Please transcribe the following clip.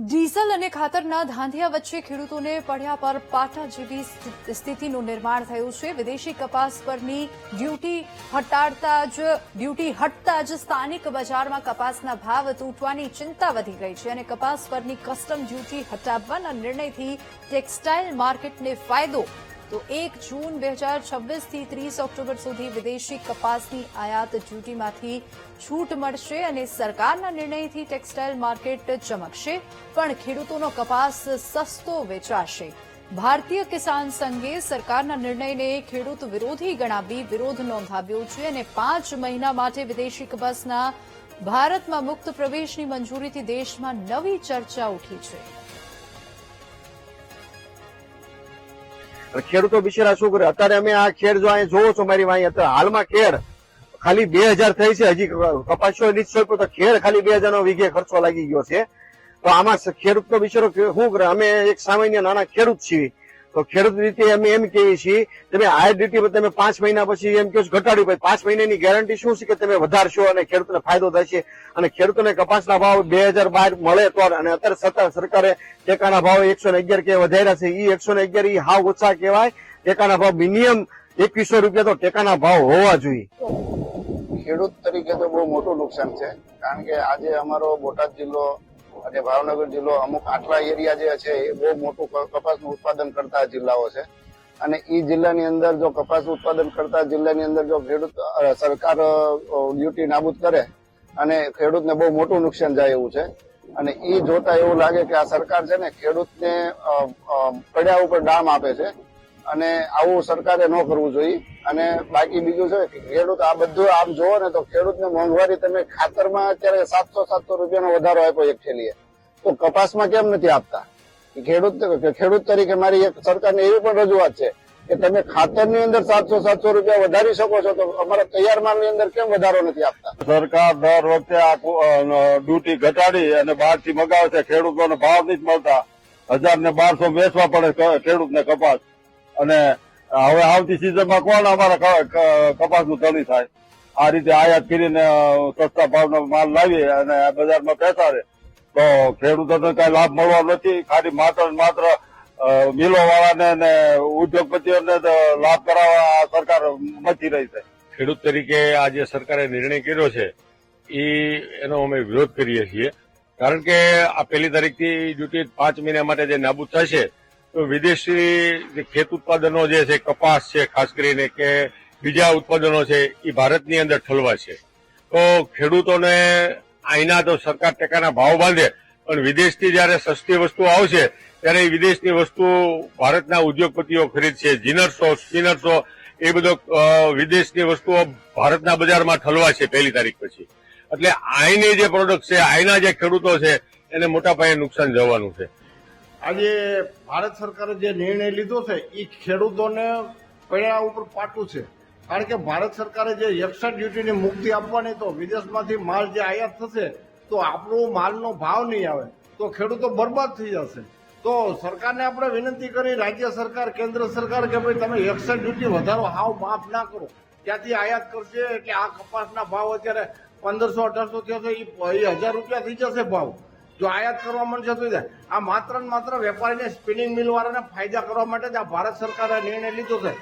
Diesel અને ખાતરના ધાંધિયા વચ્ચે ખેડૂતોને પડ્યા પર પાટા જેવી સ્થિતિનું નિર્માણ થયું છે। વિદેશી કપાસ પરની ડ્યુટી હટતા જ સ્થાનિક બજારમાં કપાસના ભાવ તૂટવાની ચિંતા વધી ગઈ છે અને કપાસ પરની કસ્ટમ ડ્યુટી હટાવવાના નિર્ણયથી ટેક્સટાઇલ માર્કેટને ફાયદો। તો 1 જૂન 2026 થી 30 ઓક્ટોબર સુધી વિદેશી કપાસની આયાત ડ્યુટીમાંથી છૂટ મળશે અને સરકારના નિર્ણયથી ટેક્સટાઇલ માર્કેટ ચમકશે, પણ ખેડૂતોનો કપાસ સસ્તો વેચાશે। ભારતીય કિસાન સંઘે સરકારના નિર્ણયને ખેડૂત વિરોધી ગણાવી વિરોધ નોંધાવ્યો છે અને 5 મહિના માટે વિદેશી કપાસના ભારતમાં મુક્ત પ્રવેશની મંજૂરીથી દેશમાં નવી ચર્ચા ઉઠી છે। ખેડૂતો બિચારા શું કરે? અત્યારે અમે આ ખેડ જો અહીંયા જોવો છો મારી વાંહી, અત્યારે હાલમાં ખેડ ખાલી 2000 થઈ છે, હજી કપાસ્યો નથી સોંપ્યો તો ખેડ ખાલી 2000 નો વીઘે ખર્ચો લાગી ગયો છે। તો આમાં ખેડૂતનો બિચારો શું કરે? અમે એક સામાન્ય નાના ખેડૂત છીએ, તો ખેડૂત રીતે અમે એમ કહીએ છીએ તમે આ ડ્યુટી તમે 5 મહિના પછી એમ કહો ઘટાડ્યું, પછી 5 મહિનાની ગેરંટી શું છે કે તમે વધારશો અને ખેડૂતને ફાયદો થશે અને ખેડૂતોને કપાસના ભાવ 2012 મળે તો, અને અત્યારે સરકારે ટેકાના ભાવ 111 કે વધાર્યા છે, એ 111 એ હાવ ઓછા કહેવાય। ટેકાના ભાવ મિનિમમ 2100 રૂપિયા તો ટેકાના ભાવ હોવા જોઈએ। ખેડૂત તરીકે તો બહુ મોટું નુકસાન છે, કારણ કે આજે અમારો બોટાદ જિલ્લો અને ભાવનગર જિલ્લો અમુક આટલા એરિયા જે છે એ બહુ મોટું કપાસનું ઉત્પાદન કરતા જિલ્લાઓ છે અને એ જિલ્લાની અંદર જો કપાસ ઉત્પાદન કરતા જિલ્લાની અંદર જો ખેડૂત સરકાર ડ્યુટી નાબૂદ કરે અને ખેડૂતને બહુ મોટું નુકસાન જાય એવું છે। અને એ જોતા એવું લાગે કે આ સરકાર છે ને ખેડૂતને પડ્યા ઉપર દામ આપે છે અને આવું સરકારે ન કરવું જોઈએ। અને બાકી બીજું છે કે ખેડૂત આ બધું આમ જોવો ને તો ખેડૂતને મોંઘવારી તમે ખાતરમાં અત્યારે 700 રૂપિયાનો વધારો આપ્યો એક થેલીએ, તો કપાસમાં કેમ નથી આપતા? ખેડૂત તરીકે મારી એક સરકારને એવી પણ રજૂઆત છે કે તમે ખાતરની અંદર 700 રૂપિયા વધારી શકો છો, તો અમારા તૈયાર માલની અંદર કેમ વધારો નથી આપતા? સરકાર દર વખતે આ ડ્યુટી ઘટાડી અને બહારથી મગાવે છે, ખેડૂતોને ભાવ નથી મળતા, 1000 ને 1200 વેચવા પડે ખેડૂતને કપાસ, અને હવે આવતી સિઝનમાં કોણ અમારા કપાસનું તળી થાય? આ રીતે આયાત કરીને સસ્તા ભાવનો માલ લાવી અને બજારમાં બેસાડે તો ખેડૂતોને કઈ લાભ મળવા નથી, ખાલી માત્ર મિલો વાળાને અને ઉદ્યોગપતિઓને લાભ કરાવવા સરકાર મચી રહી છે। ખેડૂત તરીકે આ જે સરકારે નિર્ણય કર્યો છે એનો અમે વિરોધ કરીએ છીએ, કારણ કે આ 1 તારીખથી ડ્યુટી 5 મહિના માટે જે નાબૂદ થશે તો વિદેશી ખેત ઉત્પાદનો જે છે, કપાસ છે ખાસ કરીને કે બીજા ઉત્પાદનો છે, એ ભારતની અંદર ઠલવાશે। તો ખેડૂતોને અહીંના તો સરકાર ટેકાના ભાવ બાંધે, પણ વિદેશથી જયારે સસ્તી વસ્તુ આવશે ત્યારે એ વિદેશની વસ્તુ ભારતના ઉદ્યોગપતિઓ ખરીદશે, જીનર્સો સ્પિનર્સો એ બધો વિદેશની વસ્તુઓ ભારતના બજારમાં ઠલવાશે 1 તારીખ પછી। એટલે અહીંની જે પ્રોડક્ટ છે, અહીંના જે ખેડૂતો છે એને મોટા પાયે નુકસાન જવાનું છે। આજે ભારત સરકારે જે નિર્ણય લીધો છે એ ખેડૂતોને પડ્યા ઉપર પાટું છે, કારણ કે ભારત સરકારે જે એક્સાઇઝ ડ્યુટીની મુક્તિ આપવાની, તો વિદેશમાંથી માલ જે આયાત થશે તો આપણો માલનો ભાવ નહીં આવે તો ખેડૂતો બરબાદ થઈ જશે। તો સરકારને આપણે વિનંતી કરી, રાજ્ય સરકાર કેન્દ્ર સરકાર, કે ભાઈ તમે એક્સાઇઝ ડ્યુટી વધારો હાવ માફ ના કરો, ત્યાંથી આયાત કરશે એટલે આ કપાસના ભાવ અત્યારે 1500-1800 થયો છે, એ 1000 રૂપિયા થઈ જશે ભાવ જો આયાત કરવા માંડશે તો। આ માત્ર ને માત્ર વેપારીને સ્પિનિંગ મિલ વાળાને ફાયદા કરવા માટે જ આ ભારત સરકારે નિર્ણય લીધો છે।